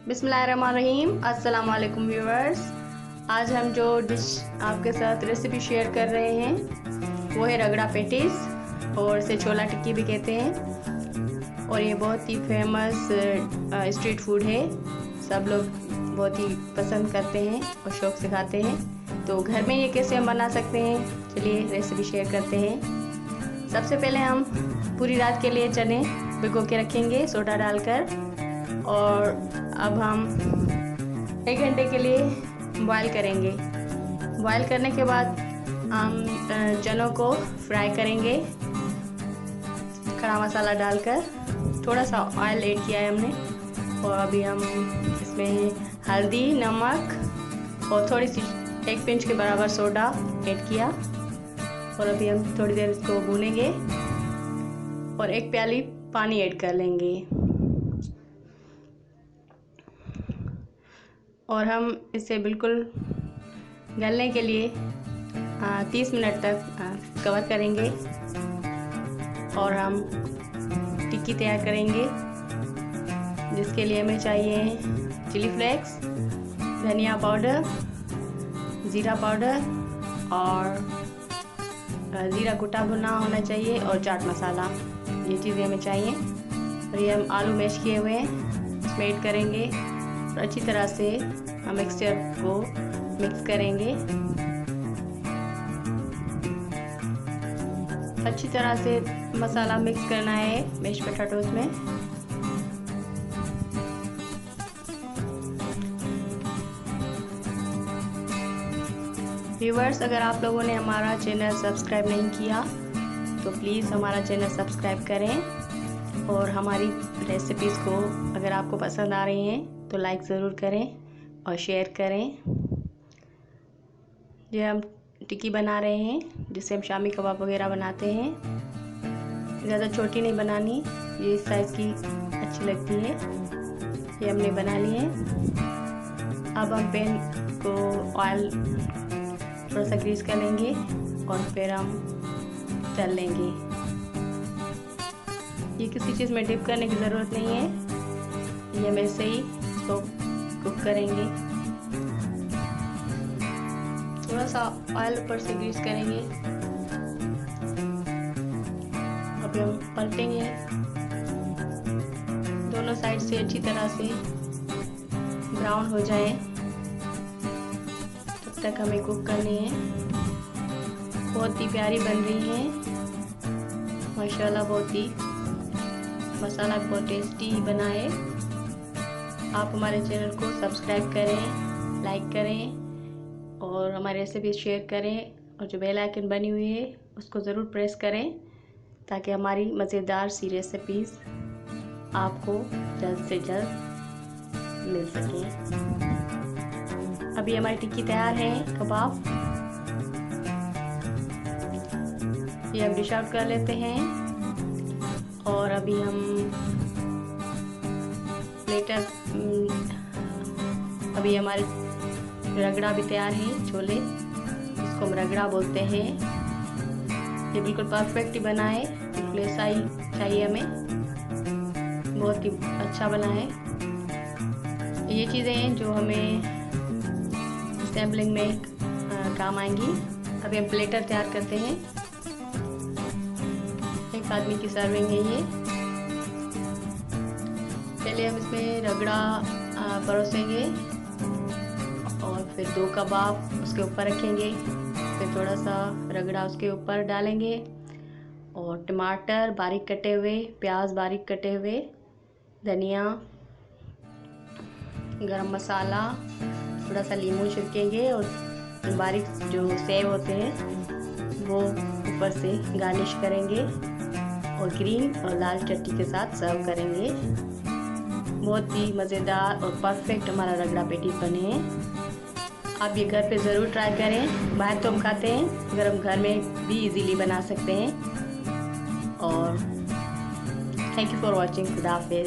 बिस्मिल्लाहिर्रहमानिर्रहीम। अस्सलाम वालेकुम व्यूअर्स। आज हम जो डिश आपके साथ रेसिपी शेयर कर रहे हैं वो है रगड़ा पेटीज, और इसे छोला टिक्की भी कहते हैं। और ये बहुत ही फेमस स्ट्रीट फूड है। सब लोग बहुत ही पसंद करते हैं और शौक़ से खाते हैं। तो घर में ये कैसे हम बना सकते हैं, चलिए रेसिपी शेयर करते हैं। सबसे पहले हम पूरी रात के लिए चने भिगो के रखेंगे सोडा डालकर, और अब हम 1 घंटे के लिए बॉईल करेंगे। बॉईल करने के बाद हम चनों को फ्राई करेंगे खड़ा मसाला डालकर। थोड़ा सा ऑयल ऐड किया है हमने, और अभी हम इसमें हल्दी, नमक और थोड़ी सी 1 पिंच के बराबर सोडा ऐड किया। और अभी हम थोड़ी देर इसको भूनेंगे और 1 प्याली पानी ऐड कर लेंगे। और हम इसे बिल्कुल गलने के लिए 30 मिनट तक कवर करेंगे। और हम टिक्की तैयार करेंगे, जिसके लिए हमें चाहिए चिली फ्लेक्स, धनिया पाउडर, ज़ीरा पाउडर और ज़ीरा कुटा भुना होना चाहिए, और चाट मसाला। ये चीज़ें हमें चाहिए। और ये हम आलू मैश किए हुए हैं, इसमें ऐड करेंगे और अच्छी तरह से हम मिक्सचर को मिक्स करेंगे। अच्छी तरह से मसाला मिक्स करना है मैश पोटैटोज़ में। व्यूअर्स, अगर आप लोगों ने हमारा चैनल सब्सक्राइब नहीं किया तो प्लीज़ हमारा चैनल सब्सक्राइब करें, और हमारी रेसिपीज़ को अगर आपको पसंद आ रही हैं तो लाइक ज़रूर करें और शेयर करें। ये हम टिक्की बना रहे हैं, जिससे हम शामी कबाब वगैरह बनाते हैं। ज़्यादा छोटी नहीं बनानी, ये इस साइज़ की अच्छी लगती है। ये हमने बना ली है। अब हम पैन को ऑयल थोड़ा सा ग्रीस कर लेंगे और फिर हम तल लेंगे। ये किसी चीज़ में डिप करने की ज़रूरत नहीं है, ये हम ऐसे ही इसको कुक करेंगे। थोड़ा सा ऑयल ऊपर से ग्रीस करेंगे। अभी हम पलटेंगे, दोनों साइड से अच्छी तरह से ब्राउन हो जाए तब तक हमें कुक करनी है। बहुत ही प्यारी बन रही है माशाल्लाह। बहुत ही मसाला बहुत टेस्टी बना है। आप हमारे चैनल को सब्सक्राइब करें, लाइक करें और हमारी रेसिपी शेयर करें, और जो बेल आइकन बनी हुई है उसको ज़रूर प्रेस करें, ताकि हमारी मज़ेदार सी रेसिपीज़ आपको जल्द से जल्द मिल सकें। अभी हमारी टिक्की तैयार है कबाब। ये हम डिश आउट कर लेते हैं, और अभी हम प्लेटर, अभी हमारे रगड़ा भी तैयार है, छोले, इसको हम रगड़ा बोलते हैं। ये बिल्कुल परफेक्ट ही बना है, बिल्कुल ऐसा ही चाहिए हमें। बहुत ही अच्छा बना है। ये चीज़ें हैं जो हमें सैम्पलिंग में काम आएंगी। अभी हम प्लेटर तैयार करते हैं। 1 आदमी की सर्विंग है ये। पहले हम इसमें रगड़ा परोसेंगे, और फिर 2 कबाब उसके ऊपर रखेंगे, फिर थोड़ा सा रगड़ा उसके ऊपर डालेंगे, और टमाटर बारीक कटे हुए, प्याज बारीक कटे हुए, धनिया, गरम मसाला, थोड़ा सा नींबू छिड़केंगे, और बारीक जो सेव होते हैं वो ऊपर से गार्निश करेंगे, और ग्रीन और लाल चटनी के साथ सर्व करेंगे। बहुत ही मज़ेदार और परफेक्ट हमारा रगड़ा पेटीज बने हैं। आप ये घर पे ज़रूर ट्राई करें। बाहर तो हम खाते हैं, अगर हम घर में भी इजीली बना सकते हैं। और थैंक यू फॉर वॉचिंग। खुदा हाफिज़।